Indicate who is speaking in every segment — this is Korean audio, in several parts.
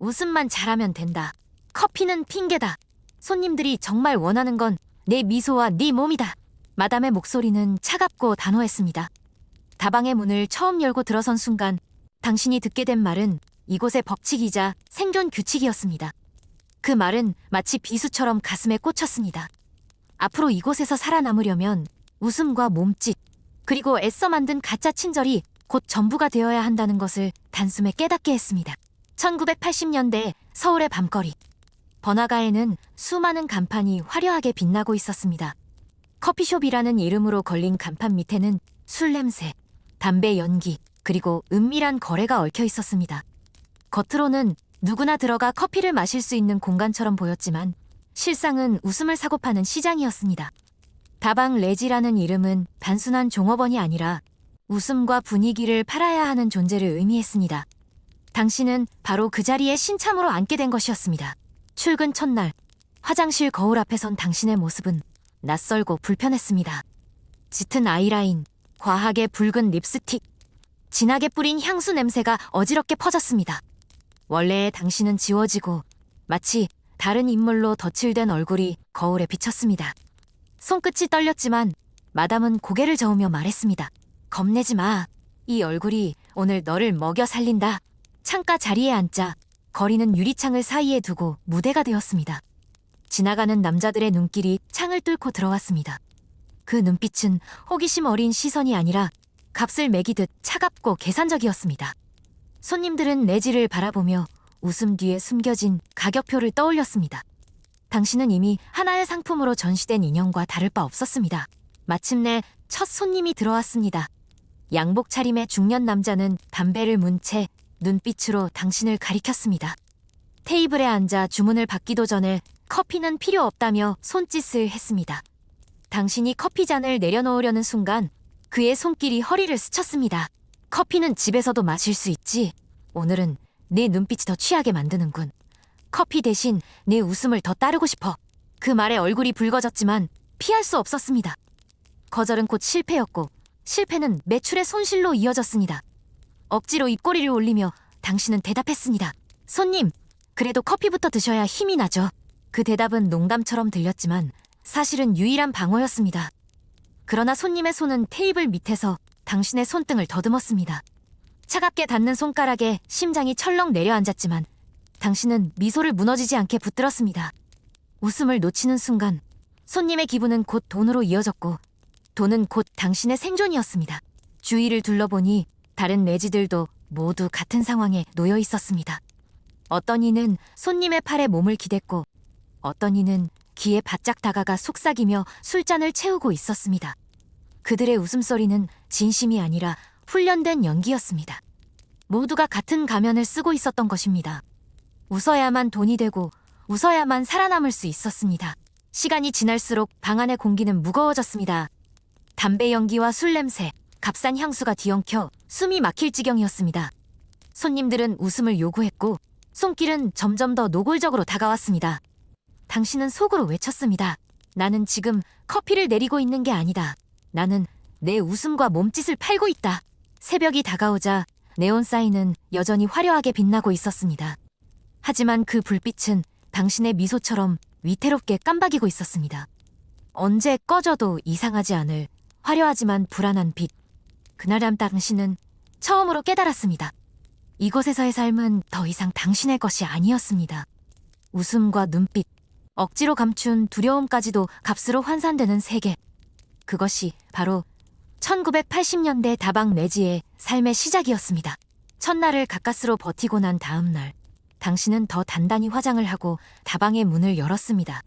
Speaker 1: 웃음만 잘하면 된다. 커피는 핑계다. 손님들이 정말 원하는 건 내 미소와 네 몸이다. 마담의 목소리는 차갑고 단호했습니다. 다방의 문을 처음 열고 들어선 순간 당신이 듣게 된 말은 이곳의 법칙이자 생존 규칙이었습니다. 그 말은 마치 비수처럼 가슴에 꽂혔습니다. 앞으로 이곳에서 살아남으려면 웃음과 몸짓, 그리고 애써 만든 가짜 친절이 곧 전부가 되어야 한다는 것을 단숨에 깨닫게 했습니다. 1980년대 서울의 밤거리. 번화가에는 수많은 간판이 화려하게 빛나고 있었습니다. 커피숍이라는 이름으로 걸린 간판 밑에는 술 냄새, 담배 연기, 그리고 은밀한 거래가 얽혀 있었습니다. 겉으로는 누구나 들어가 커피를 마실 수 있는 공간처럼 보였지만 실상은 웃음을 사고 파는 시장이었습니다. 다방 레지라는 이름은 단순한 종업원이 아니라 웃음과 분위기를 팔아야 하는 존재를 의미했습니다. 당신은 바로 그 자리에 신참으로 앉게 된 것이었습니다. 출근 첫날, 화장실 거울 앞에 선 당신의 모습은 낯설고 불편했습니다. 짙은 아이라인, 과하게 붉은 립스틱, 진하게 뿌린 향수 냄새가 어지럽게 퍼졌습니다. 원래의 당신은 지워지고 마치 다른 인물로 덧칠된 얼굴이 거울에 비쳤습니다. 손끝이 떨렸지만 마담은 고개를 저으며 말했습니다. 겁내지 마. 이 얼굴이 오늘 너를 먹여 살린다. 창가 자리에 앉자 거리는 유리창을 사이에 두고 무대가 되었습니다. 지나가는 남자들의 눈길이 창을 뚫고 들어왔습니다. 그 눈빛은 호기심 어린 시선이 아니라 값을 매기듯 차갑고 계산적이었습니다. 손님들은 레지를 바라보며 웃음 뒤에 숨겨진 가격표를 떠올렸습니다. 당신은 이미 하나의 상품으로 전시된 인형과 다를 바 없었습니다. 마침내 첫 손님이 들어왔습니다. 양복 차림의 중년 남자는 담배를 문 채 눈빛으로 당신을 가리켰습니다. 테이블에 앉아 주문을 받기도 전에 커피는 필요 없다며 손짓을 했습니다. 당신이 커피잔을 내려놓으려는 순간 그의 손길이 허리를 스쳤습니다. 커피는 집에서도 마실 수 있지. 오늘은 내 눈빛이 더 취하게 만드는군. 커피 대신 내 웃음을 더 따르고 싶어. 그 말에 얼굴이 붉어졌지만 피할 수 없었습니다. 거절은 곧 실패였고 실패는 매출의 손실로 이어졌습니다. 억지로 입꼬리를 올리며 당신은 대답했습니다. 손님, 그래도 커피부터 드셔야 힘이 나죠. 그 대답은 농담처럼 들렸지만 사실은 유일한 방어였습니다. 그러나 손님의 손은 테이블 밑에서 당신의 손등을 더듬었습니다. 차갑게 닿는 손가락에 심장이 철렁 내려앉았지만 당신은 미소를 무너지지 않게 붙들었습니다. 웃음을 놓치는 순간 손님의 기분은 곧 돈으로 이어졌고 돈은 곧 당신의 생존이었습니다. 주위를 둘러보니 다른 레지들도 모두 같은 상황에 놓여 있었습니다. 어떤 이는 손님의 팔에 몸을 기댔고 어떤 이는 귀에 바짝 다가가 속삭이며 술잔을 채우고 있었습니다. 그들의 웃음소리는 진심이 아니라 훈련된 연기였습니다. 모두가 같은 가면을 쓰고 있었던 것입니다. 웃어야만 돈이 되고 웃어야만 살아남을 수 있었습니다. 시간이 지날수록 방 안의 공기는 무거워졌습니다. 담배 연기와 술 냄새, 값싼 향수가 뒤엉켜 숨이 막힐 지경이었습니다. 손님들은 웃음을 요구했고 손길은 점점 더 노골적으로 다가왔습니다. 당신은 속으로 외쳤습니다. 나는 지금 커피를 내리고 있는 게 아니다. 나는 내 웃음과 몸짓을 팔고 있다. 새벽이 다가오자 네온 사인은 여전히 화려하게 빛나고 있었습니다. 하지만 그 불빛은 당신의 미소처럼 위태롭게 깜박이고 있었습니다. 언제 꺼져도 이상하지 않을 화려하지만 불안한 빛. 그날 밤 당신은 처음으로 깨달았습니다. 이곳에서의 삶은 더 이상 당신의 것이 아니었습니다. 웃음과 눈빛, 억지로 감춘 두려움까지도 값으로 환산되는 세계. 그것이 바로 1980년대 다방 레지의 삶의 시작이었습니다. 첫날을 가까스로 버티고 난 다음 날, 당신은 더 단단히 화장을 하고 다방의 문을 열었습니다.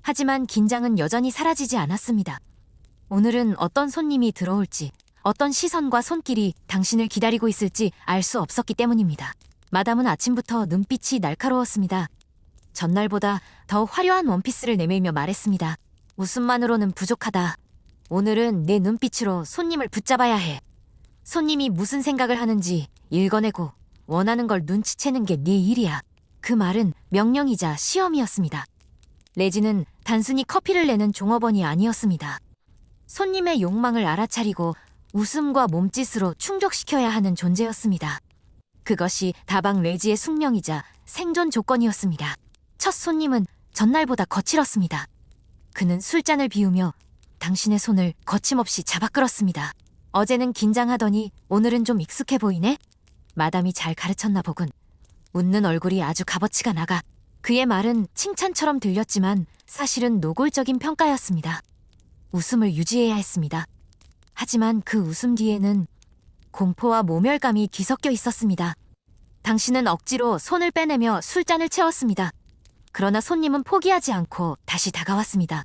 Speaker 1: 하지만 긴장은 여전히 사라지지 않았습니다. 오늘은 어떤 손님이 들어올지, 어떤 시선과 손길이 당신을 기다리고 있을지 알 수 없었기 때문입니다. 마담은 아침부터 눈빛이 날카로웠습니다. 전날보다 더 화려한 원피스를 내밀며 말했습니다. 웃음만으로는 부족하다. 오늘은 내 눈빛으로 손님을 붙잡아야 해. 손님이 무슨 생각을 하는지 읽어내고 원하는 걸 눈치채는 게 네 일이야. 그 말은 명령이자 시험이었습니다. 레지는 단순히 커피를 내는 종업원이 아니었습니다. 손님의 욕망을 알아차리고 웃음과 몸짓으로 충족시켜야 하는 존재였습니다. 그것이 다방 레지의 숙명이자 생존 조건이었습니다. 첫 손님은 전날보다 거칠었습니다. 그는 술잔을 비우며 당신의 손을 거침없이 잡아 끌었습니다. 어제는 긴장하더니 오늘은 좀 익숙해 보이네? 마담이 잘 가르쳤나 보군. 웃는 얼굴이 아주 값어치가 나가 그의 말은 칭찬처럼 들렸지만 사실은 노골적인 평가였습니다. 웃음을 유지해야 했습니다. 하지만 그 웃음 뒤에는 공포와 모멸감이 뒤섞여 있었습니다. 당신은 억지로 손을 빼내며 술잔을 채웠습니다. 그러나 손님은 포기하지 않고 다시 다가왔습니다.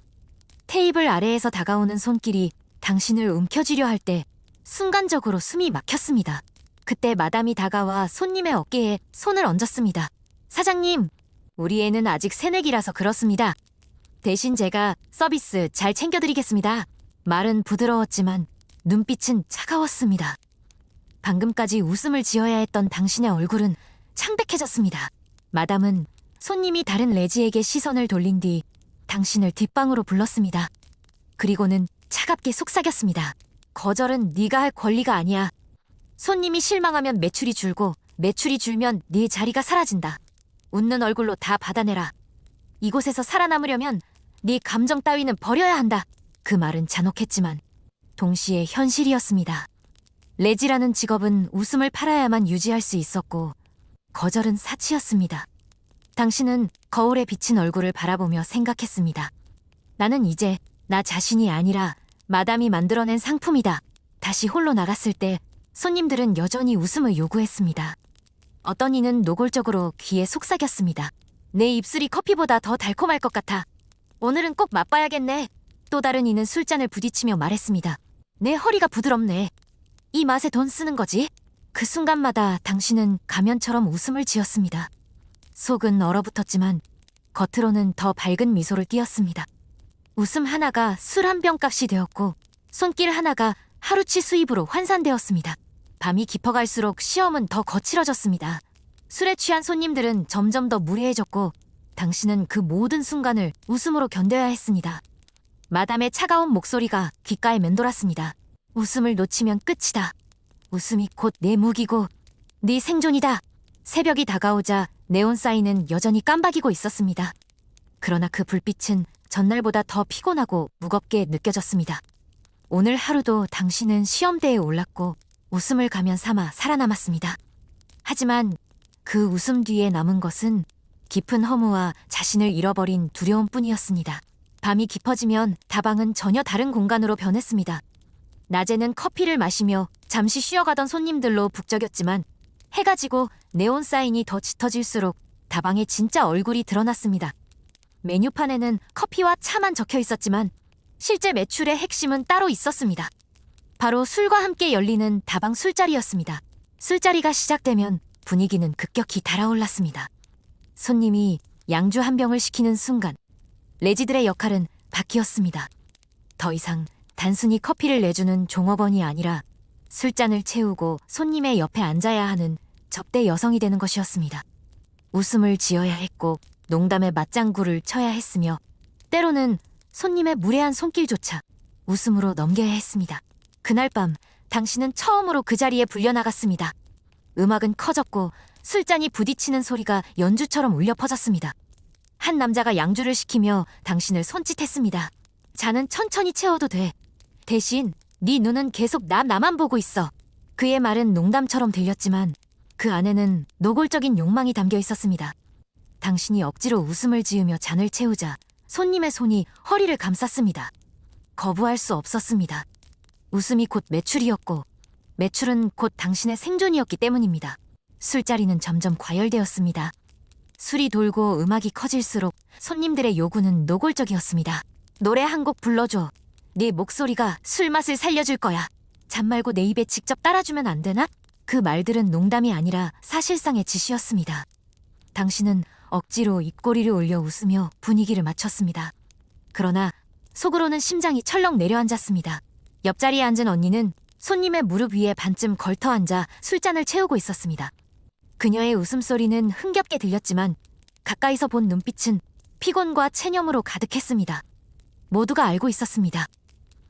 Speaker 1: 테이블 아래에서 다가오는 손길이 당신을 움켜쥐려 할 때 순간적으로 숨이 막혔습니다. 그때 마담이 다가와 손님의 어깨에 손을 얹었습니다. 사장님, 우리 애는 아직 새내기라서 그렇습니다. 대신 제가 서비스 잘 챙겨드리겠습니다. 말은 부드러웠지만 눈빛은 차가웠습니다. 방금까지 웃음을 지어야 했던 당신의 얼굴은 창백해졌습니다. 마담은 손님이 다른 레지에게 시선을 돌린 뒤 당신을 뒷방으로 불렀습니다. 그리고는 차갑게 속삭였습니다. 거절은 네가 할 권리가 아니야. 손님이 실망하면 매출이 줄고 매출이 줄면 네 자리가 사라진다. 웃는 얼굴로 다 받아내라. 이곳에서 살아남으려면 네 감정 따위는 버려야 한다. 그 말은 잔혹했지만 동시에 현실이었습니다. 레지라는 직업은 웃음을 팔아야만 유지할 수 있었고 거절은 사치였습니다. 당신은 거울에 비친 얼굴을 바라보며 생각했습니다. 나는 이제 나 자신이 아니라 마담이 만들어낸 상품이다. 다시 홀로 나갔을 때 손님들은 여전히 웃음을 요구했습니다. 어떤 이는 노골적으로 귀에 속삭였습니다. 내 입술이 커피보다 더 달콤할 것 같아. 오늘은 꼭 맛봐야겠네. 또 다른 이는 술잔을 부딪히며 말했습니다. 내 허리가 부드럽네. 이 맛에 돈 쓰는 거지? 그 순간마다 당신은 가면처럼 웃음을 지었습니다. 속은 얼어붙었지만 겉으로는 더 밝은 미소를 띄었습니다. 웃음 하나가 술 한 병 값이 되었고 손길 하나가 하루치 수입으로 환산되었습니다. 밤이 깊어갈수록 시험은 더 거칠어졌습니다. 술에 취한 손님들은 점점 더 무례해졌고 당신은 그 모든 순간을 웃음으로 견뎌야 했습니다. 마담의 차가운 목소리가 귓가에 맴돌았습니다. 웃음을 놓치면 끝이다. 웃음이 곧 내 무기고 네 생존이다. 새벽이 다가오자 네온사인은 여전히 깜박이고 있었습니다. 그러나 그 불빛은 전날보다 더 피곤하고 무겁게 느껴졌습니다. 오늘 하루도 당신은 시험대에 올랐고 웃음을 가면 삼아 살아남았습니다. 하지만 그 웃음 뒤에 남은 것은 깊은 허무와 자신을 잃어버린 두려움뿐이었습니다. 밤이 깊어지면 다방은 전혀 다른 공간으로 변했습니다. 낮에는 커피를 마시며 잠시 쉬어가던 손님들로 북적였지만 해가 지고 네온사인이 더 짙어질수록 다방의 진짜 얼굴이 드러났습니다. 메뉴판에는 커피와 차만 적혀 있었지만 실제 매출의 핵심은 따로 있었습니다. 바로 술과 함께 열리는 다방 술자리였습니다. 술자리가 시작되면 분위기는 급격히 달아올랐습니다. 손님이 양주 한 병을 시키는 순간 레지들의 역할은 바뀌었습니다. 더 이상 단순히 커피를 내주는 종업원이 아니라 술잔을 채우고 손님의 옆에 앉아야 하는 접대 여성이 되는 것이었습니다. 웃음을 지어야 했고 농담에 맞장구를 쳐야 했으며 때로는 손님의 무례한 손길조차 웃음으로 넘겨야 했습니다. 그날 밤 당신은 처음으로 그 자리에 불려나갔습니다. 음악은 커졌고 술잔이 부딪히는 소리가 연주처럼 울려 퍼졌습니다. 한 남자가 양주를 시키며 당신을 손짓했습니다. 잔은 천천히 채워도 돼. 대신 네 눈은 계속 나만 보고 있어. 그의 말은 농담처럼 들렸지만 그 안에는 노골적인 욕망이 담겨 있었습니다. 당신이 억지로 웃음을 지으며 잔을 채우자 손님의 손이 허리를 감쌌습니다. 거부할 수 없었습니다. 웃음이 곧 매출이었고 매출은 곧 당신의 생존이었기 때문입니다. 술자리는 점점 과열되었습니다. 술이 돌고 음악이 커질수록 손님들의 요구는 노골적이었습니다. 노래 한 곡 불러줘. 네 목소리가 술 맛을 살려줄 거야. 잔 말고 내 입에 직접 따라주면 안 되나? 그 말들은 농담이 아니라 사실상의 지시였습니다. 당신은 억지로 입꼬리를 올려 웃으며 분위기를 맞췄습니다. 그러나 속으로는 심장이 철렁 내려앉았습니다. 옆자리에 앉은 언니는 손님의 무릎 위에 반쯤 걸터 앉아 술잔을 채우고 있었습니다. 그녀의 웃음소리는 흥겹게 들렸지만 가까이서 본 눈빛은 피곤과 체념으로 가득했습니다. 모두가 알고 있었습니다.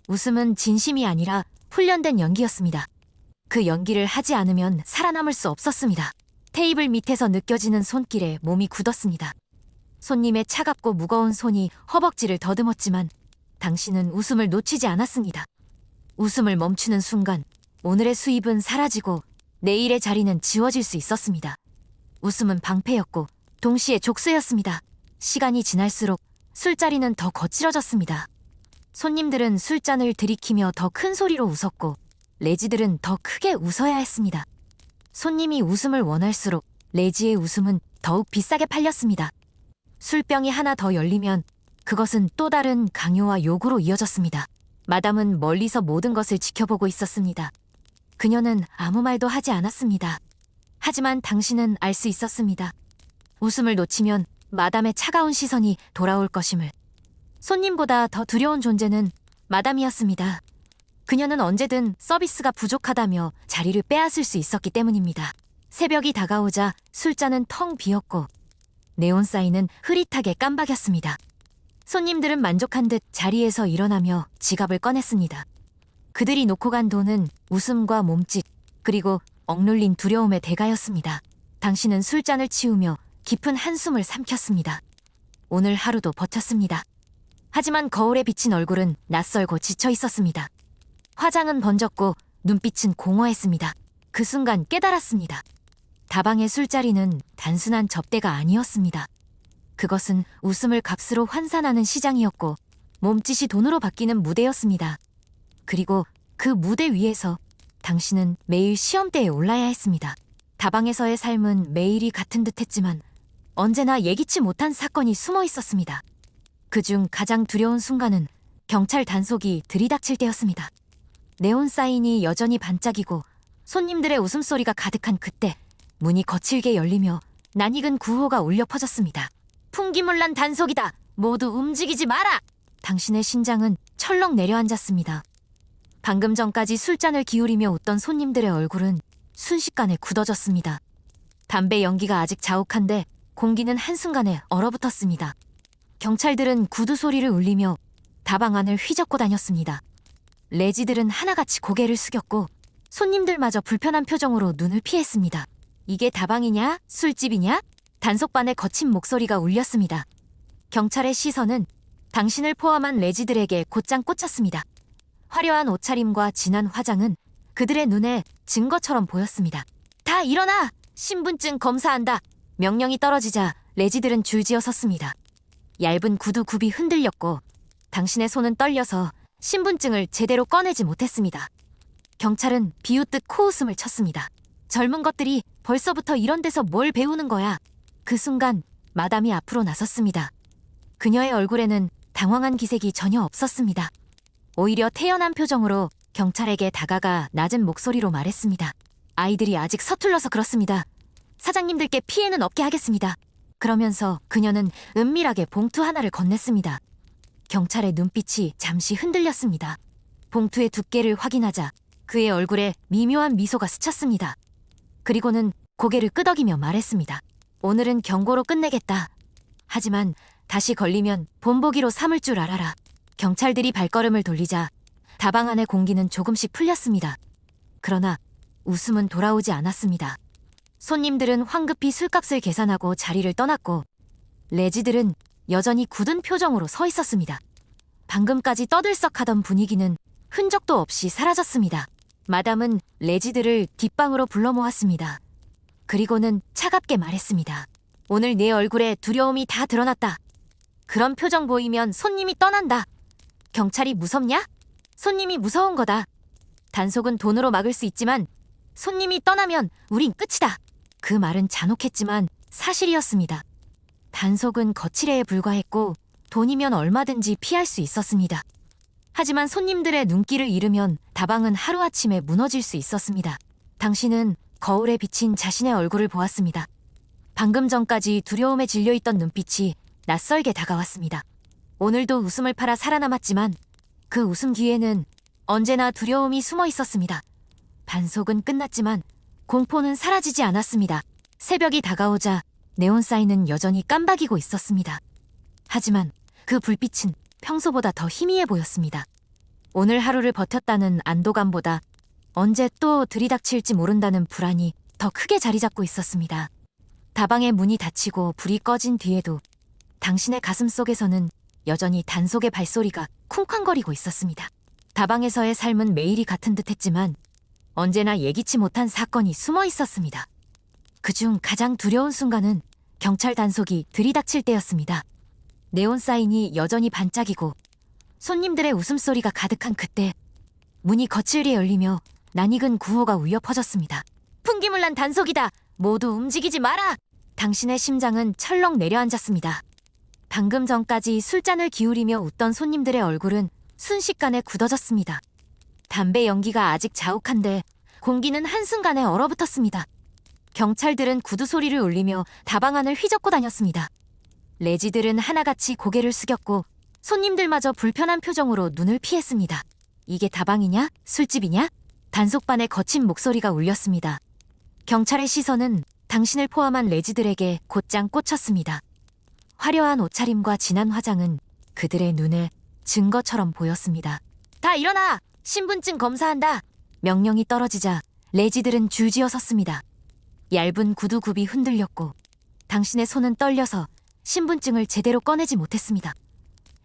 Speaker 1: 웃음은 진심이 아니라 훈련된 연기였습니다. 그 연기를 하지 않으면 살아남을 수 없었습니다. 테이블 밑에서 느껴지는 손길에 몸이 굳었습니다. 손님의 차갑고 무거운 손이 허벅지를 더듬었지만 당신은 웃음을 놓치지 않았습니다. 웃음을 멈추는 순간 오늘의 수입은 사라지고 내일의 자리는 지워질 수 있었습니다. 웃음은 방패였고 동시에 족쇄였습니다. 시간이 지날수록 술자리는 더 거칠어졌습니다. 손님들은 술잔을 들이키며 더 큰 소리로 웃었고 레지들은 더 크게 웃어야 했습니다. 손님이 웃음을 원할수록 레지의 웃음은 더욱 비싸게 팔렸습니다. 술병이 하나 더 열리면 그것은 또 다른 강요와 요구로 이어졌습니다. 마담은 멀리서 모든 것을 지켜보고 있었습니다. 그녀는 아무 말도 하지 않았습니다. 하지만 당신은 알 수 있었습니다. 웃음을 놓치면 마담의 차가운 시선이 돌아올 것임을. 손님보다 더 두려운 존재는 마담이었습니다. 그녀는 언제든 서비스가 부족하다며 자리를 빼앗을 수 있었기 때문입니다. 새벽이 다가오자 술잔은 텅 비었고 네온사인은 흐릿하게 깜박였습니다. 손님들은 만족한 듯 자리에서 일어나며 지갑을 꺼냈습니다. 그들이 놓고 간 돈은 웃음과 몸짓 그리고 억눌린 두려움의 대가였습니다. 당신은 술잔을 치우며 깊은 한숨을 삼켰습니다. 오늘 하루도 버텼습니다. 하지만 거울에 비친 얼굴은 낯설고 지쳐 있었습니다. 화장은 번졌고 눈빛은 공허했습니다. 그 순간 깨달았습니다. 다방의 술자리는 단순한 접대가 아니었습니다. 그것은 웃음을 값으로 환산하는 시장이었고 몸짓이 돈으로 바뀌는 무대였습니다. 그리고 그 무대 위에서 당신은 매일 시험대에 올라야 했습니다. 다방에서의 삶은 매일이 같은 듯했지만 언제나 예기치 못한 사건이 숨어 있었습니다. 그중 가장 두려운 순간은 경찰 단속이 들이닥칠 때였습니다. 네온 사인이 여전히 반짝이고 손님들의 웃음소리가 가득한 그때 문이 거칠게 열리며 낯익은 구호가 울려 퍼졌습니다. 풍기물난 단속이다! 모두 움직이지 마라! 당신의 심장은 철렁 내려앉았습니다. 방금 전까지 술잔을 기울이며 웃던 손님들의 얼굴은 순식간에 굳어졌습니다. 담배 연기가 아직 자욱한데 공기는 한순간에 얼어붙었습니다. 경찰들은 구두 소리를 울리며 다방 안을 휘젓고 다녔습니다. 레지들은 하나같이 고개를 숙였고 손님들마저 불편한 표정으로 눈을 피했습니다. 이게 다방이냐? 술집이냐? 단속반의 거친 목소리가 울렸습니다. 경찰의 시선은 당신을 포함한 레지들에게 곧장 꽂혔습니다. 화려한 옷차림과 진한 화장은 그들의 눈에 증거처럼 보였습니다. 다 일어나! 신분증 검사한다! 명령이 떨어지자 레지들은 줄지어 섰습니다. 얇은 구두 굽이 흔들렸고 당신의 손은 떨려서 신분증을 제대로 꺼내지 못했습니다. 경찰은 비웃듯 코웃음을 쳤습니다. 젊은 것들이 벌써부터 이런 데서 뭘 배우는 거야. 그 순간 마담이 앞으로 나섰습니다. 그녀의 얼굴에는 당황한 기색이 전혀 없었습니다. 오히려 태연한 표정으로 경찰에게 다가가 낮은 목소리로 말했습니다. 아이들이 아직 서툴러서 그렇습니다. 사장님들께 피해는 없게 하겠습니다. 그러면서 그녀는 은밀하게 봉투 하나를 건넸습니다. 경찰의 눈빛이 잠시 흔들렸습니다. 봉투의 두께를 확인하자 그의 얼굴에 미묘한 미소가 스쳤습니다. 그리고는 고개를 끄덕이며 말했습니다. 오늘은 경고로 끝내겠다. 하지만 다시 걸리면 본보기로 삼을 줄 알아라. 경찰들이 발걸음을 돌리자 다방 안의 공기는 조금씩 풀렸습니다. 그러나 웃음은 돌아오지 않았습니다. 손님들은 황급히 술값을 계산하고 자리를 떠났고 레지들은 여전히 굳은 표정으로 서 있었습니다. 방금까지 떠들썩하던 분위기는 흔적도 없이 사라졌습니다. 마담은 레지들을 뒷방으로 불러 모았습니다. 그리고는 차갑게 말했습니다. 오늘 내 얼굴에 두려움이 다 드러났다. 그런 표정 보이면 손님이 떠난다. 경찰이 무섭냐? 손님이 무서운 거다. 단속은 돈으로 막을 수 있지만 손님이 떠나면 우린 끝이다. 그 말은 잔혹했지만 사실이었습니다. 단속은 거칠애에 불과했고 돈이면 얼마든지 피할 수 있었습니다. 하지만 손님들의 눈길을 잃으면 다방은 하루아침에 무너질 수 있었습니다. 당신은 거울에 비친 자신의 얼굴을 보았습니다. 방금 전까지 두려움에 질려있던 눈빛이 낯설게 다가왔습니다. 오늘도 웃음을 팔아 살아남았지만 그 웃음 뒤에는 언제나 두려움이 숨어 있었습니다. 단속은 끝났지만 공포는 사라지지 않았습니다. 새벽이 다가오자 네온사인은 여전히 깜박이고 있었습니다. 하지만 그 불빛은 평소보다 더 희미해 보였습니다. 오늘 하루를 버텼다는 안도감보다 언제 또 들이닥칠지 모른다는 불안이 더 더 크게 자리 잡고 있었습니다. 다방의 문이 닫히고 불이 꺼진 뒤에도 당신의 가슴 속에서는 여전히 단속의 발소리가 쿵쾅거리고 있었습니다. 다방에서의 삶은 매일이 같은 듯했지만 언제나 예기치 못한 사건이 숨어 있었습니다. 그중 가장 두려운 순간은 경찰 단속이 들이닥칠 때였습니다. 네온 사인이 여전히 반짝이고 손님들의 웃음소리가 가득한 그때 문이 거칠게 열리며 낯익은 구호가 울려 퍼졌습니다. 풍기물 난 단속이다! 모두 움직이지 마라! 당신의 심장은 철렁 내려앉았습니다. 방금 전까지 술잔을 기울이며 웃던 손님들의 얼굴은 순식간에 굳어졌습니다. 담배 연기가 아직 자욱한데 공기는 한순간에 얼어붙었습니다. 경찰들은 구두 소리를 울리며 다방 안을 휘젓고 다녔습니다. 레지들은 하나같이 고개를 숙였고 손님들마저 불편한 표정으로 눈을 피했습니다. 이게 다방이냐? 술집이냐? 단속반의 거친 목소리가 울렸습니다. 경찰의 시선은 당신을 포함한 레지들에게 곧장 꽂혔습니다. 화려한 옷차림과 진한 화장은 그들의 눈에 증거처럼 보였습니다. 다 일어나! 신분증 검사한다! 명령이 떨어지자 레지들은 줄지어 섰습니다. 얇은 구두굽이 흔들렸고 당신의 손은 떨려서 신분증을 제대로 꺼내지 못했습니다.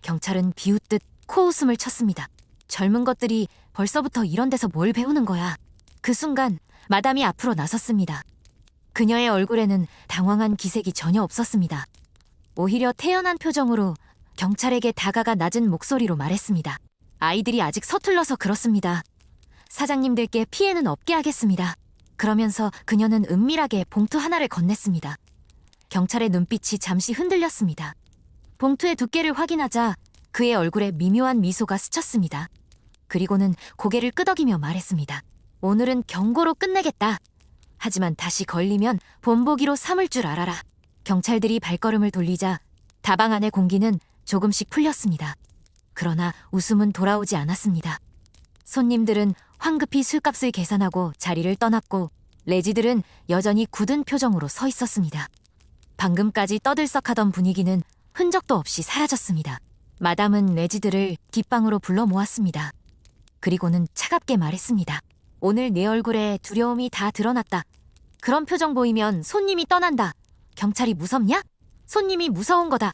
Speaker 1: 경찰은 비웃듯 코웃음을 쳤습니다. 젊은 것들이 벌써부터 이런 데서 뭘 배우는 거야. 그 순간 마담이 앞으로 나섰습니다. 그녀의 얼굴에는 당황한 기색이 전혀 없었습니다. 오히려 태연한 표정으로 경찰에게 다가가 낮은 목소리로 말했습니다. 아이들이 아직 서툴러서 그렇습니다. 사장님들께 피해는 없게 하겠습니다. 그러면서 그녀는 은밀하게 봉투 하나를 건넸습니다. 경찰의 눈빛이 잠시 흔들렸습니다. 봉투의 두께를 확인하자 그의 얼굴에 미묘한 미소가 스쳤습니다. 그리고는 고개를 끄덕이며 말했습니다. 오늘은 경고로 끝내겠다. 하지만 다시 걸리면 본보기로 삼을 줄 알아라. 경찰들이 발걸음을 돌리자 다방 안의 공기는 조금씩 풀렸습니다. 그러나 웃음은 돌아오지 않았습니다. 손님들은 황급히 술값을 계산하고 자리를 떠났고 레지들은 여전히 굳은 표정으로 서 있었습니다. 방금까지 떠들썩하던 분위기는 흔적도 없이 사라졌습니다. 마담은 레지들을 뒷방으로 불러 모았습니다. 그리고는 차갑게 말했습니다. 오늘 내 얼굴에 두려움이 다 드러났다. 그런 표정 보이면 손님이 떠난다. 경찰이 무섭냐? 손님이 무서운 거다.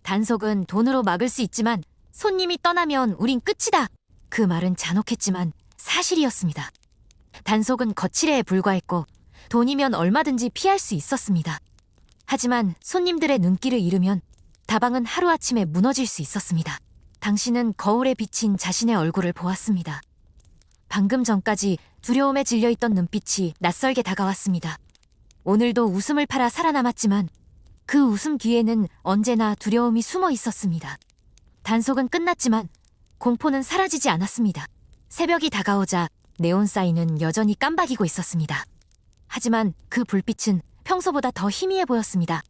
Speaker 1: 단속은 돈으로 막을 수 있지만 손님이 떠나면 우린 끝이다. 그 말은 잔혹했지만 사실이었습니다. 단속은 거칠애에 불과했고 돈이면 얼마든지 피할 수 있었습니다. 하지만 손님들의 눈길을 잃으면 다방은 하루아침에 무너질 수 있었습니다. 당신은 거울에 비친 자신의 얼굴을 보았습니다. 방금 전까지 두려움에 질려있던 눈빛이 낯설게 다가왔습니다. 오늘도 웃음을 팔아 살아남았지만 그 웃음 뒤에는 언제나 두려움이 숨어 있었습니다. 단속은 끝났지만 공포는 사라지지 않았습니다. 새벽이 다가오자 네온 사인은 여전히 깜박이고 있었습니다. 하지만 그 불빛은 평소보다 더 희미해 보였습니다.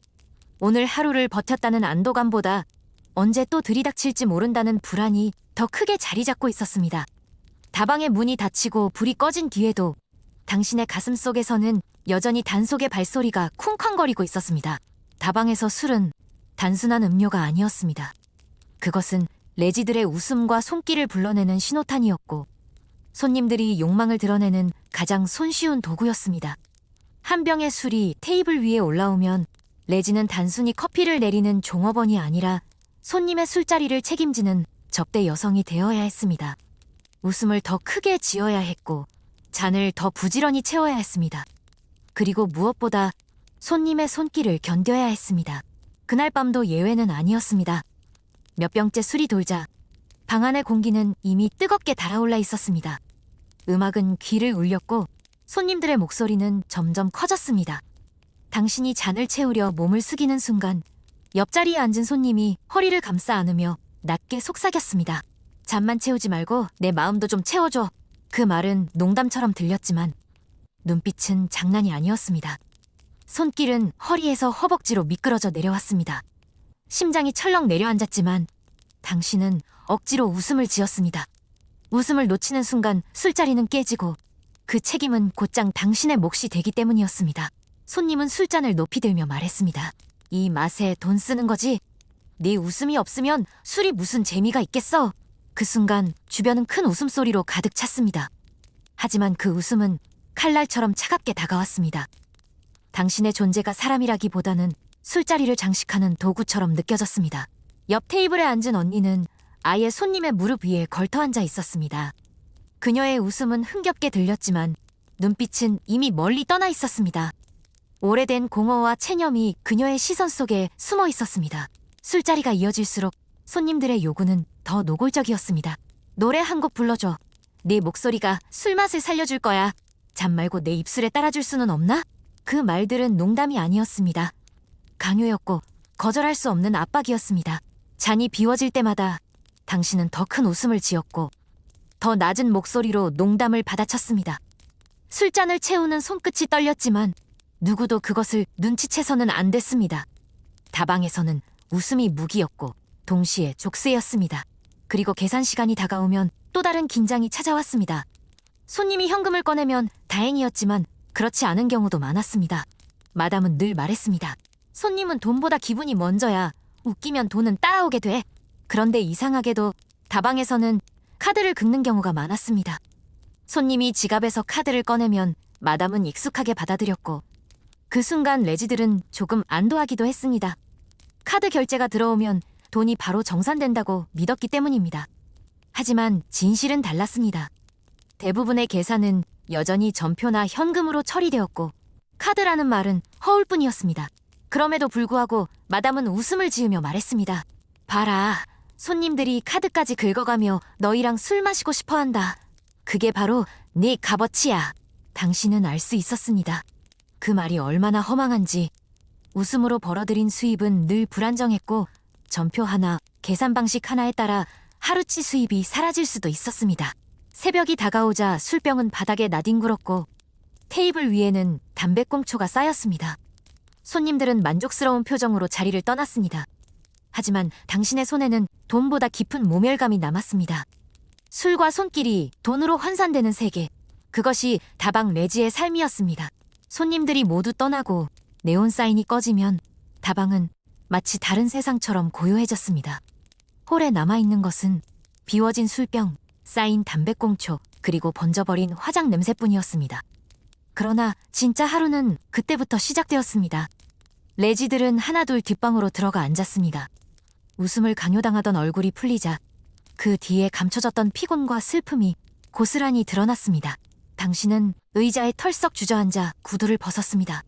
Speaker 1: 오늘 하루를 버텼다는 안도감보다 언제 또 들이닥칠지 모른다는 불안이 더 크게 자리 잡고 있었습니다. 다방의 문이 닫히고 불이 꺼진 뒤에도 당신의 가슴 속에서는 여전히 단속의 발소리가 쿵쾅거리고 있었습니다. 다방에서 술은 단순한 음료가 아니었습니다. 그것은 레지들의 웃음과 손길을 불러내는 신호탄이었고 손님들이 욕망을 드러내는 가장 손쉬운 도구였습니다. 한 병의 술이 테이블 위에 올라오면 레지는 단순히 커피를 내리는 종업원이 아니라 손님의 술자리를 책임지는 접대 여성이 되어야 했습니다. 웃음을 더 크게 지어야 했고 잔을 더 부지런히 채워야 했습니다. 그리고 무엇보다 손님의 손길을 견뎌야 했습니다. 그날 밤도 예외는 아니었습니다. 몇 병째 술이 돌자 방 안의 공기는 이미 뜨겁게 달아올라 있었습니다. 음악은 귀를 울렸고 손님들의 목소리는 점점 커졌습니다. 당신이 잔을 채우려 몸을 숙이는 순간 옆자리에 앉은 손님이 허리를 감싸 안으며 낮게 속삭였습니다. 잠만 채우지 말고 내 마음도 좀 채워줘. 그 말은 농담처럼 들렸지만 눈빛은 장난이 아니었습니다. 손길은 허리에서 허벅지로 미끄러져 내려왔습니다. 심장이 철렁 내려앉았지만 당신은 억지로 웃음을 지었습니다. 웃음을 놓치는 순간 술자리는 깨지고 그 책임은 곧장 당신의 몫이 되기 때문이었습니다. 손님은 술잔을 높이 들며 말했습니다. 이 맛에 돈 쓰는 거지? 네 웃음이 없으면 술이 무슨 재미가 있겠어? 그 순간 주변은 큰 웃음소리로 가득 찼습니다. 하지만 그 웃음은 칼날처럼 차갑게 다가왔습니다. 당신의 존재가 사람이라기보다는 술자리를 장식하는 도구처럼 느껴졌습니다. 옆 테이블에 앉은 언니는 아예 손님의 무릎 위에 걸터 앉아 있었습니다. 그녀의 웃음은 흥겹게 들렸지만 눈빛은 이미 멀리 떠나 있었습니다. 오래된 공허와 체념이 그녀의 시선 속에 숨어 있었습니다. 술자리가 이어질수록 손님들의 요구는 더 노골적이었습니다. 노래 한 곡 불러줘. 네 목소리가 술맛을 살려줄 거야. 잠 말고 내 입술에 따라줄 수는 없나? 그 말들은 농담이 아니었습니다. 강요였고 거절할 수 없는 압박이었습니다. 잔이 비워질 때마다 당신은 더 큰 웃음을 지었고 더 낮은 목소리로 농담을 받아쳤습니다. 술잔을 채우는 손끝이 떨렸지만 누구도 그것을 눈치채서는 안 됐습니다. 다방에서는 웃음이 무기였고 동시에 족쇄였습니다. 그리고 계산 시간이 다가오면 또 다른 긴장이 찾아왔습니다. 손님이 현금을 꺼내면 다행이었지만 그렇지 않은 경우도 많았습니다. 마담은 늘 말했습니다. 손님은 돈보다 기분이 먼저야. 웃기면 돈은 따라오게 돼. 그런데 이상하게도 다방에서는 카드를 긁는 경우가 많았습니다. 손님이 지갑에서 카드를 꺼내면 마담은 익숙하게 받아들였고 그 순간 레지들은 조금 안도하기도 했습니다. 카드 결제가 들어오면 돈이 바로 정산된다고 믿었기 때문입니다. 하지만 진실은 달랐습니다. 대부분의 계산은 여전히 전표나 현금으로 처리되었고 카드라는 말은 허울뿐이었습니다. 그럼에도 불구하고 마담은 웃음을 지으며 말했습니다. 봐라, 손님들이 카드까지 긁어가며 너희랑 술 마시고 싶어한다. 그게 바로 네 값어치야. 당신은 알 수 있었습니다. 그 말이 얼마나 허망한지. 웃음으로 벌어들인 수입은 늘 불안정했고 전표 하나, 계산 방식 하나에 따라 하루치 수입이 사라질 수도 있었습니다. 새벽이 다가오자 술병은 바닥에 나뒹굴었고 테이블 위에는 담배꽁초가 쌓였습니다. 손님들은 만족스러운 표정으로 자리를 떠났습니다. 하지만 당신의 손에는 돈보다 깊은 모멸감이 남았습니다. 술과 손길이 돈으로 환산되는 세계. 그것이 다방 레지의 삶이었습니다. 손님들이 모두 떠나고 네온 사인이 꺼지면 다방은 마치 다른 세상처럼 고요해졌습니다. 홀에 남아있는 것은 비워진 술병, 쌓인 담배꽁초, 그리고 번져버린 화장 냄새뿐이었습니다. 그러나 진짜 하루는 그때부터 시작되었습니다. 레지들은 하나둘 뒷방으로 들어가 앉았습니다. 웃음을 강요당하던 얼굴이 풀리자 그 뒤에 감춰졌던 피곤과 슬픔이 고스란히 드러났습니다. 당신은 의자에 털썩 주저앉아 구두를 벗었습니다.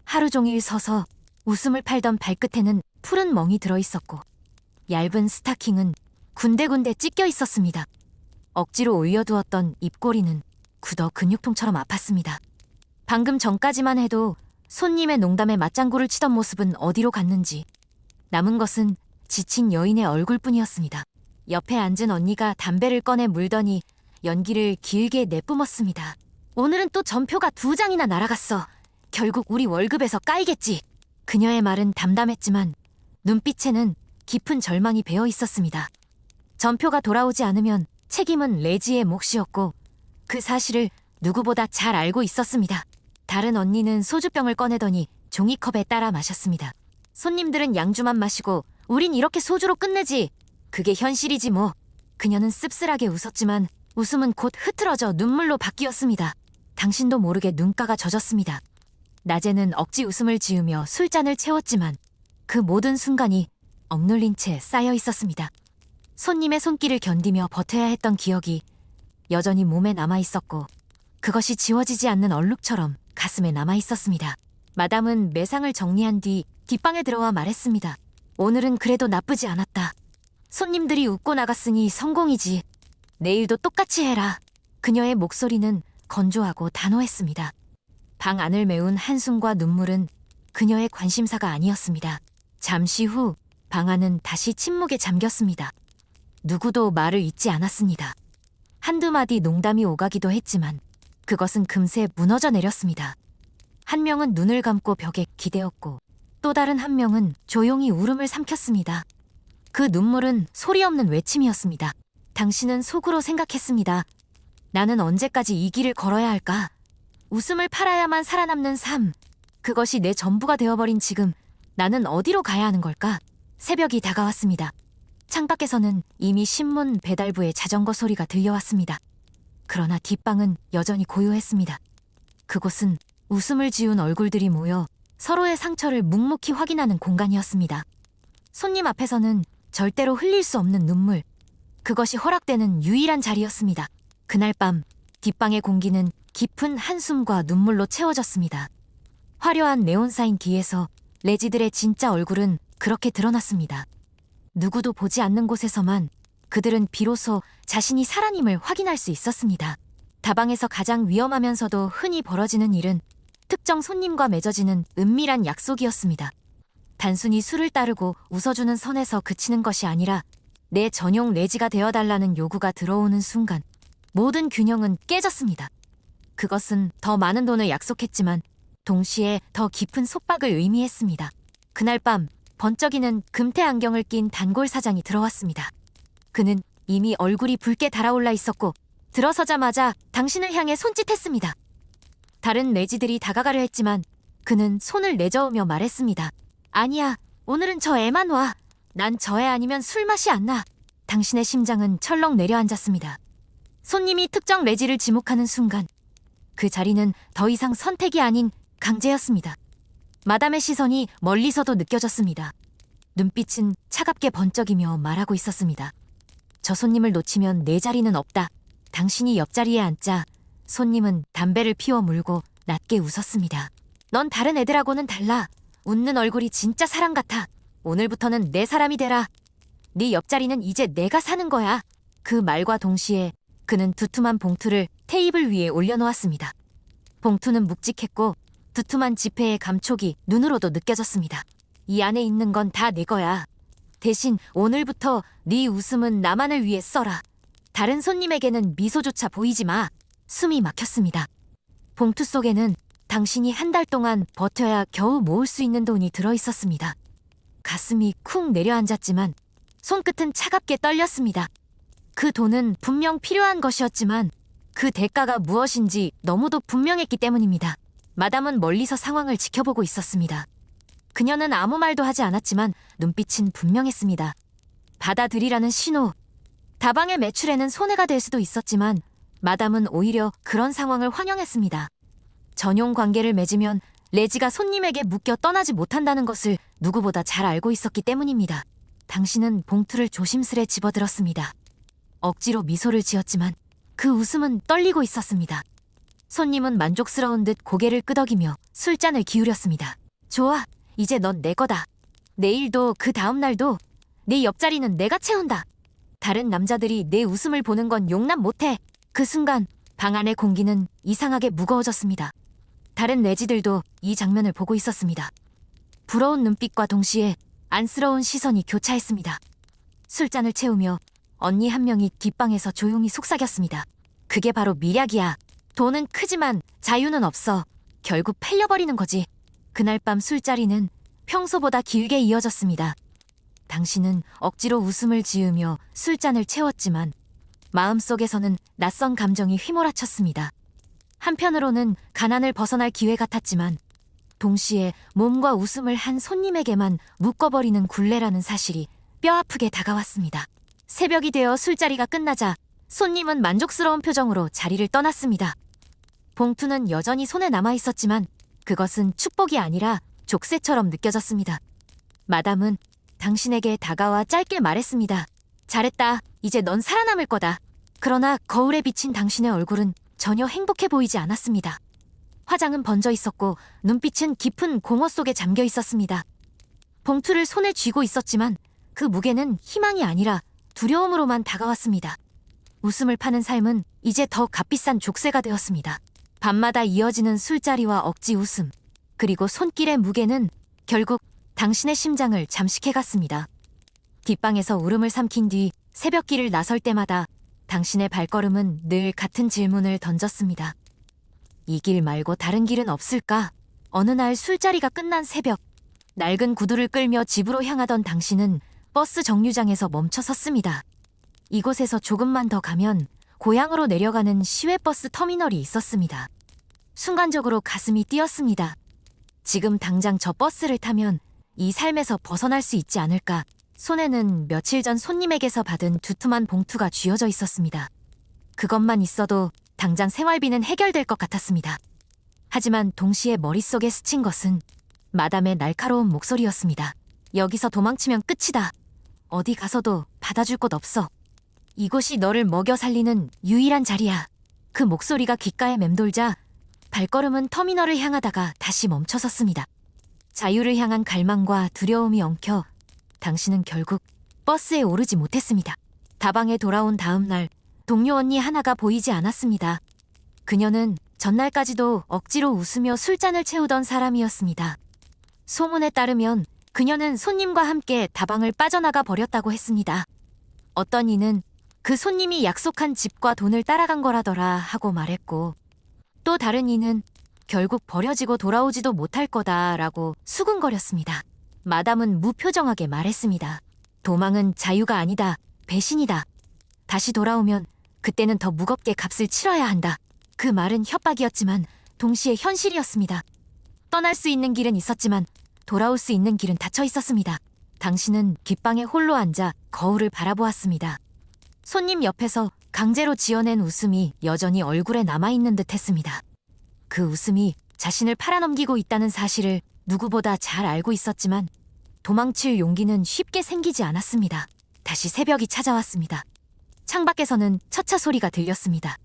Speaker 1: 하루 종일 서서 웃음을 팔던 발끝에는 푸른 멍이 들어있었고 얇은 스타킹은 군데군데 찢겨 있었습니다. 억지로 올려두었던 입꼬리는 굳어 근육통처럼 아팠습니다. 방금 전까지만 해도 손님의 농담에 맞장구를 치던 모습은 어디로 갔는지 남은 것은 지친 여인의 얼굴뿐이었습니다. 옆에 앉은 언니가 담배를 꺼내 물더니 연기를 길게 내뿜었습니다. 오늘은 또 전표가 2장이나 날아갔어. 결국 우리 월급에서 까이겠지. 그녀의 말은 담담했지만 눈빛에는 깊은 절망이 배어 있었습니다. 전표가 돌아오지 않으면 책임은 레지의 몫이었고 그 사실을 누구보다 잘 알고 있었습니다. 다른 언니는 소주병을 꺼내더니 종이컵에 따라 마셨습니다. 손님들은 양주만 마시고 우린 이렇게 소주로 끝내지. 그게 현실이지 뭐. 그녀는 씁쓸하게 웃었지만 웃음은 곧 흐트러져 눈물로 바뀌었습니다. 당신도 모르게 눈가가 젖었습니다. 낮에는 억지 웃음을 지으며 술잔을 채웠지만 그 모든 순간이 억눌린 채 쌓여 있었습니다. 손님의 손길을 견디며 버텨야 했던 기억이 여전히 몸에 남아 있었고 그것이 지워지지 않는 얼룩처럼 가슴에 남아 있었습니다. 마담은 매상을 정리한 뒤 뒷방에 들어와 말했습니다. 오늘은 그래도 나쁘지 않았다. 손님들이 웃고 나갔으니 성공이지. 내일도 똑같이 해라. 그녀의 목소리는 건조하고 단호했습니다. 방 안을 메운 한숨과 눈물은 그녀의 관심사가 아니었습니다. 잠시 후 방 안은 다시 침묵에 잠겼습니다. 누구도 말을 잇지 않았습니다. 한두 마디 농담이 오가기도 했지만 그것은 금세 무너져 내렸습니다. 한 명은 눈을 감고 벽에 기대었고 또 다른 한 명은 조용히 울음을 삼켰습니다. 그 눈물은 소리 없는 외침이었습니다. 당신은 속으로 생각했습니다. 나는 언제까지 이 길을 걸어야 할까? 웃음을 팔아야만 살아남는 삶. 그것이 내 전부가 되어버린 지금 나는 어디로 가야 하는 걸까? 새벽이 다가왔습니다. 창밖에서는 이미 신문 배달부의 자전거 소리가 들려왔습니다. 그러나 뒷방은 여전히 고요했습니다. 그곳은 웃음을 지운 얼굴들이 모여 서로의 상처를 묵묵히 확인하는 공간이었습니다. 손님 앞에서는 절대로 흘릴 수 없는 눈물, 그것이 허락되는 유일한 자리였습니다. 그날 밤 뒷방의 공기는 깊은 한숨과 눈물로 채워졌습니다. 화려한 네온사인 뒤에서 레지들의 진짜 얼굴은 그렇게 드러났습니다. 누구도 보지 않는 곳에서만 그들은 비로소 자신이 사람임을 확인할 수 있었습니다. 다방에서 가장 위험하면서도 흔히 벌어지는 일은 특정 손님과 맺어지는 은밀한 약속이었습니다. 단순히 술을 따르고 웃어주는 선에서 그치는 것이 아니라 내 전용 레지가 되어달라는 요구가 들어오는 순간 모든 균형은 깨졌습니다. 그것은 더 많은 돈을 약속했지만 동시에 더 깊은 속박을 의미했습니다. 그날 밤 번쩍이는 금태 안경을 낀 단골 사장이 들어왔습니다. 그는 이미 얼굴이 붉게 달아올라 있었고 들어서자마자 당신을 향해 손짓했습니다. 다른 레지들이 다가가려 했지만 그는 손을 내저으며 말했습니다. 아니야, 오늘은 저 애만 와. 난 저 애 아니면 술맛이 안 나. 당신의 심장은 철렁 내려앉았습니다. 손님이 특정 레지를 지목하는 순간 그 자리는 더 이상 선택이 아닌 강제였습니다. 마담의 시선이 멀리서도 느껴졌습니다. 눈빛은 차갑게 번쩍이며 말하고 있었습니다. 저 손님을 놓치면 내 자리는 없다. 당신이 옆자리에 앉자. 손님은 담배를 피워 물고 낮게 웃었습니다. 넌 다른 애들하고는 달라. 웃는 얼굴이 진짜 사람 같아. 오늘부터는 내 사람이 되라. 네 옆자리는 이제 내가 사는 거야. 그 말과 동시에 그는 두툼한 봉투를 테이블 위에 올려놓았습니다. 봉투는 묵직했고 두툼한 지폐의 감촉이 눈으로도 느껴졌습니다. 이 안에 있는 건 다 내 거야. 대신 오늘부터 네 웃음은 나만을 위해 써라. 다른 손님에게는 미소조차 보이지 마. 숨이 막혔습니다. 봉투 속에는 당신이 한 달 동안 버텨야 겨우 모을 수 있는 돈이 들어있었습니다. 가슴이 쿵 내려앉았지만 손끝은 차갑게 떨렸습니다. 그 돈은 분명 필요한 것이었지만 그 대가가 무엇인지 너무도 분명했기 때문입니다. 마담은 멀리서 상황을 지켜보고 있었습니다. 그녀는 아무 말도 하지 않았지만 눈빛은 분명했습니다. 받아들이라는 신호. 다방의 매출에는 손해가 될 수도 있었지만 마담은 오히려 그런 상황을 환영했습니다. 전용 관계를 맺으면 레지가 손님에게 묶여 떠나지 못한다는 것을 누구보다 잘 알고 있었기 때문입니다. 당신은 봉투를 조심스레 집어들었습니다. 억지로 미소를 지었지만 그 웃음은 떨리고 있었습니다. 손님은 만족스러운 듯 고개를 끄덕이며 술잔을 기울였습니다. 좋아, 이제 넌 내 거다. 내일도 그 다음 날도 네 옆자리는 내가 채운다. 다른 남자들이 내 웃음을 보는 건 용납 못해. 그 순간 방 안의 공기는 이상하게 무거워졌습니다. 다른 레지들도 이 장면을 보고 있었습니다. 부러운 눈빛과 동시에 안쓰러운 시선이 교차했습니다. 술잔을 채우며 언니 한 명이 뒷방에서 조용히 속삭였습니다. 그게 바로 미략이야. 돈은 크지만 자유는 없어. 결국 팔려버리는 거지. 그날 밤 술자리는 평소보다 길게 이어졌습니다. 당신은 억지로 웃음을 지으며 술잔을 채웠지만 마음속에서는 낯선 감정이 휘몰아쳤습니다. 한편으로는 가난을 벗어날 기회 같았지만 동시에 몸과 웃음을 한 손님에게만 묶어버리는 굴레라는 사실이 뼈아프게 다가왔습니다. 새벽이 되어 술자리가 끝나자 손님은 만족스러운 표정으로 자리를 떠났습니다. 봉투는 여전히 손에 남아있었지만 그것은 축복이 아니라 족쇄처럼 느껴졌습니다. 마담은 당신에게 다가와 짧게 말했습니다. 잘했다. 이제 넌 살아남을 거다. 그러나 거울에 비친 당신의 얼굴은 전혀 행복해 보이지 않았습니다. 화장은 번져 있었고 눈빛은 깊은 공허 속에 잠겨 있었습니다. 봉투를 손에 쥐고 있었지만 그 무게는 희망이 아니라 두려움으로만 다가왔습니다. 웃음을 파는 삶은 이제 더 값비싼 족쇄가 되었습니다. 밤마다 이어지는 술자리와 억지 웃음, 그리고 손길의 무게는 결국 당신의 심장을 잠식해갔습니다. 뒷방에서 울음을 삼킨 뒤 새벽길을 나설 때마다 당신의 발걸음은 늘 같은 질문을 던졌습니다. 이 길 말고 다른 길은 없을까? 어느 날 술자리가 끝난 새벽, 낡은 구두를 끌며 집으로 향하던 당신은 버스 정류장에서 멈춰 섰습니다. 이곳에서 조금만 더 가면 고향으로 내려가는 시외버스 터미널이 있었습니다. 순간적으로 가슴이 뛰었습니다. 지금 당장 저 버스를 타면 이 삶에서 벗어날 수 있지 않을까? 손에는 며칠 전 손님에게서 받은 두툼한 봉투가 쥐어져 있었습니다. 그것만 있어도 당장 생활비는 해결될 것 같았습니다. 하지만 동시에 머릿속에 스친 것은 마담의 날카로운 목소리였습니다. 여기서 도망치면 끝이다. 어디 가서도 받아줄 곳 없어. 이곳이 너를 먹여 살리는 유일한 자리야. 그 목소리가 귓가에 맴돌자 발걸음은 터미널을 향하다가 다시 멈춰섰습니다. 자유를 향한 갈망과 두려움이 엉켜 당신은 결국 버스에 오르지 못했습니다. 다방에 돌아온 다음 날 동료 언니 하나가 보이지 않았습니다. 그녀는 전날까지도 억지로 웃으며 술잔을 채우던 사람이었습니다. 소문에 따르면 그녀는 손님과 함께 다방을 빠져나가 버렸다고 했습니다. 어떤 이는 그 손님이 약속한 집과 돈을 따라간 거라더라 하고 말했고, 또 다른 이는 결국 버려지고 돌아오지도 못할 거다라고 수군거렸습니다. 마담은 무표정하게 말했습니다. 도망은 자유가 아니다. 배신이다. 다시 돌아오면 그때는 더 무겁게 값을 치러야 한다. 그 말은 협박이었지만 동시에 현실이었습니다. 떠날 수 있는 길은 있었지만 돌아올 수 있는 길은 닫혀 있었습니다. 당신은 뒷방에 홀로 앉아 거울을 바라보았습니다. 손님 옆에서 강제로 지어낸 웃음이 여전히 얼굴에 남아있는 듯 했습니다. 그 웃음이 자신을 팔아넘기고 있다는 사실을 누구보다 잘 알고 있었지만 도망칠 용기는 쉽게 생기지 않았습니다. 다시 새벽이 찾아왔습니다. 창밖에서는 첫차 소리가 들렸습니다.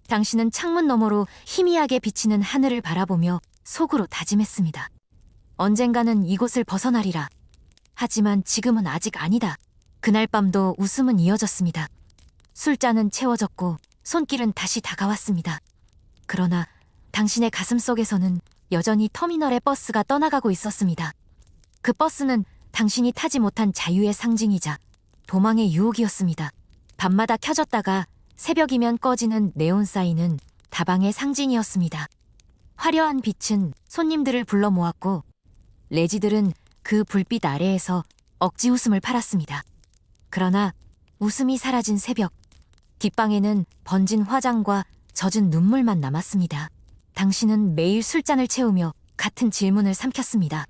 Speaker 1: 당신은 창문 너머로 희미하게 비치는 하늘을 바라보며 속으로 다짐했습니다. 언젠가는 이곳을 벗어나리라. 하지만 지금은 아직 아니다. 그날 밤도 웃음은 이어졌습니다. 술잔은 채워졌고 손길은 다시 다가왔습니다. 그러나 당신의 가슴 속에서는 여전히 터미널의 버스가 떠나가고 있었습니다. 그 버스는 당신이 타지 못한 자유의 상징이자 도망의 유혹이었습니다. 밤마다 켜졌다가 새벽이면 꺼지는 네온 사인은 다방의 상징이었습니다. 화려한 빛은 손님들을 불러 모았고 레지들은 그 불빛 아래에서 억지 웃음을 팔았습니다. 그러나 웃음이 사라진 새벽, 뒷방에는 번진 화장과 젖은 눈물만 남았습니다. 당신은 매일 술잔을 채우며 같은 질문을 삼켰습니다.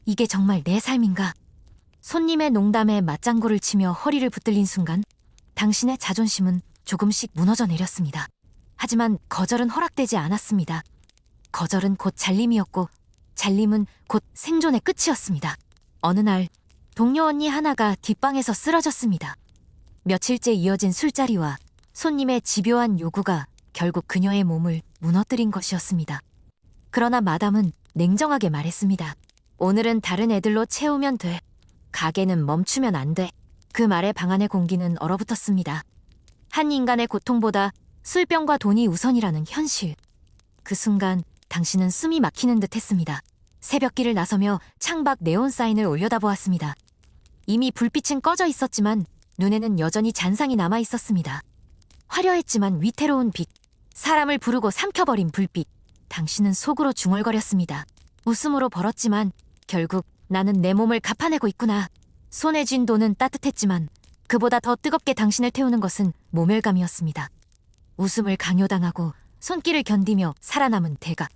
Speaker 1: 이게 정말 내 삶인가? 손님의 농담에 맞장구를 치며 허리를 붙들린 순간 당신의 자존심은 조금씩 무너져 내렸습니다. 하지만 거절은 허락되지 않았습니다. 거절은 곧 잘림이었고 잘림은 곧 생존의 끝이었습니다. 어느 날 동료 언니 하나가 뒷방에서 쓰러졌습니다. 며칠째 이어진 술자리와 손님의 집요한 요구가 결국 그녀의 몸을 무너뜨린 것이었습니다. 그러나 마담은 냉정하게 말했습니다. 오늘은 다른 애들로 채우면 돼. 가게는 멈추면 안 돼. 그 말에 방 안의 공기는 얼어붙었습니다. 한 인간의 고통보다 술병과 돈이 우선이라는 현실. 그 순간 당신은 숨이 막히는 듯 했습니다. 새벽길을 나서며 창밖 네온 사인을 올려다보았습니다. 이미 불빛은 꺼져 있었지만 눈에는 여전히 잔상이 남아 있었습니다. 화려했지만 위태로운 빛, 사람을 부르고 삼켜버린 불빛. 당신은 속으로 중얼거렸습니다. 웃음으로 벌었지만 결국 나는 내 몸을 갚아내고 있구나. 손에 쥔 돈은 따뜻했지만 그보다 더 뜨겁게 당신을 태우는 것은 모멸감이었습니다. 웃음을 강요당하고 손길을 견디며 살아남은 대가.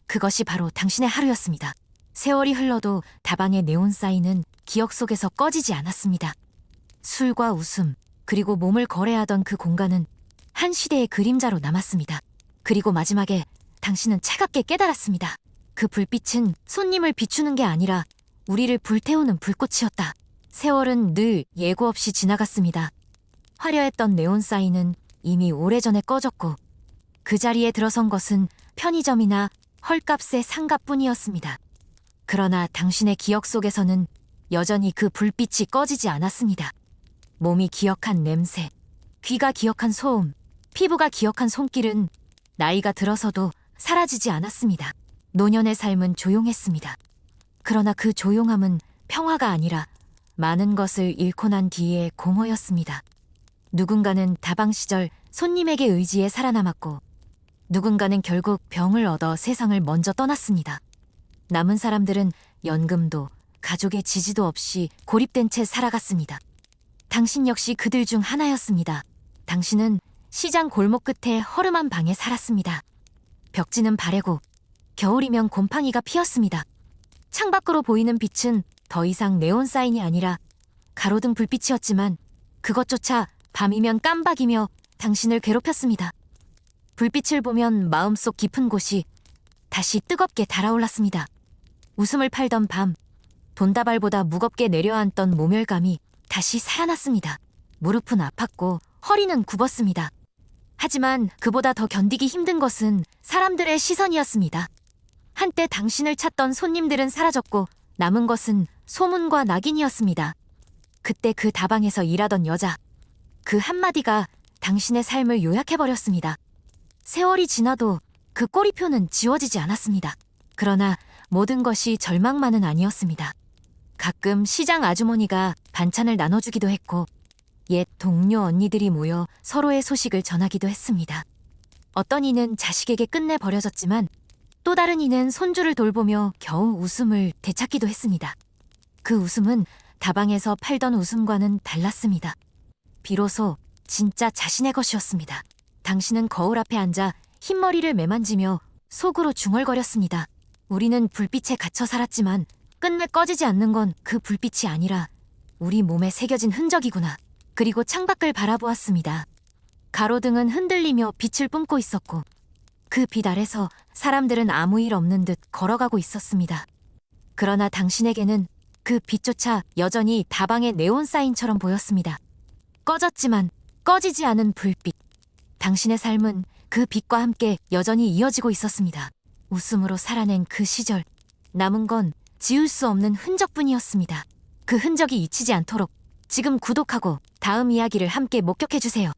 Speaker 1: 그것이 바로 당신의 하루였습니다. 세월이 흘러도 다방의 네온 사인은 기억 속에서 꺼지지 않았습니다. 술과 웃음, 그리고 몸을 거래하던 그 공간은 한 시대의 그림자로 남았습니다. 그리고 마지막에 당신은 차갑게 깨달았습니다. 그 불빛은 손님을 비추는 게 아니라 우리를 불태우는 불꽃이었다. 세월은 늘 예고 없이 지나갔습니다. 화려했던 네온 사인은 이미 오래전에 꺼졌고 그 자리에 들어선 것은 편의점이나 헐값의 상가뿐이었습니다. 그러나 당신의 기억 속에서는 여전히 그 불빛이 꺼지지 않았습니다. 몸이 기억한 냄새, 귀가 기억한 소음, 피부가 기억한 손길은 나이가 들어서도 사라지지 않았습니다. 노년의 삶은 조용했습니다. 그러나 그 조용함은 평화가 아니라 많은 것을 잃고 난 뒤의 공허였습니다. 누군가는 다방 시절 손님에게 의지해 살아남았고 누군가는 결국 병을 얻어 세상을 먼저 떠났습니다. 남은 사람들은 연금도 가족의 지지도 없이 고립된 채 살아갔습니다. 당신 역시 그들 중 하나였습니다. 당신은 시장 골목 끝에 허름한 방에 살았습니다. 벽지는 바래고 겨울이면 곰팡이가 피었습니다. 창밖으로 보이는 빛은 더 이상 네온 사인이 아니라 가로등 불빛이었지만 그것조차 밤이면 깜박이며 당신을 괴롭혔습니다. 불빛을 보면 마음속 깊은 곳이 다시 뜨겁게 달아올랐습니다. 웃음을 팔던 밤, 돈다발보다 무겁게 내려앉던 모멸감이 다시 살아났습니다. 무릎은 아팠고 허리는 굽었습니다. 하지만 그보다 더 견디기 힘든 것은 사람들의 시선이었습니다. 한때 당신을 찾던 손님들은 사라졌고 남은 것은 소문과 낙인이었습니다. 그때 그 다방에서 일하던 여자, 그 한마디가 당신의 삶을 요약해버렸습니다. 세월이 지나도 그 꼬리표는 지워지지 않았습니다. 그러나 모든 것이 절망만은 아니었습니다. 가끔 시장 아주머니가 반찬을 나눠주기도 했고 옛 동료 언니들이 모여 서로의 소식을 전하기도 했습니다. 어떤 이는 자식에게 끝내 버려졌지만 또 다른 이는 손주를 돌보며 겨우 웃음을 되찾기도 했습니다. 그 웃음은 다방에서 팔던 웃음과는 달랐습니다. 비로소 진짜 자신의 것이었습니다. 당신은 거울 앞에 앉아 흰머리를 매만지며 속으로 중얼거렸습니다. 우리는 불빛에 갇혀 살았지만 끝내 꺼지지 않는 건 그 불빛이 아니라 우리 몸에 새겨진 흔적이구나. 그리고 창밖을 바라보았습니다. 가로등은 흔들리며 빛을 뿜고 있었고 그 빛 아래서 사람들은 아무 일 없는 듯 걸어가고 있었습니다. 그러나 당신에게는 그 빛조차 여전히 다방의 네온 사인처럼 보였습니다. 꺼졌지만 꺼지지 않은 불빛. 당신의 삶은 그 빛과 함께 여전히 이어지고 있었습니다. 웃음으로 살아낸 그 시절, 남은 건 지울 수 없는 흔적뿐이었습니다. 그 흔적이 잊히지 않도록 지금 구독하고 다음 이야기를 함께 목격해주세요.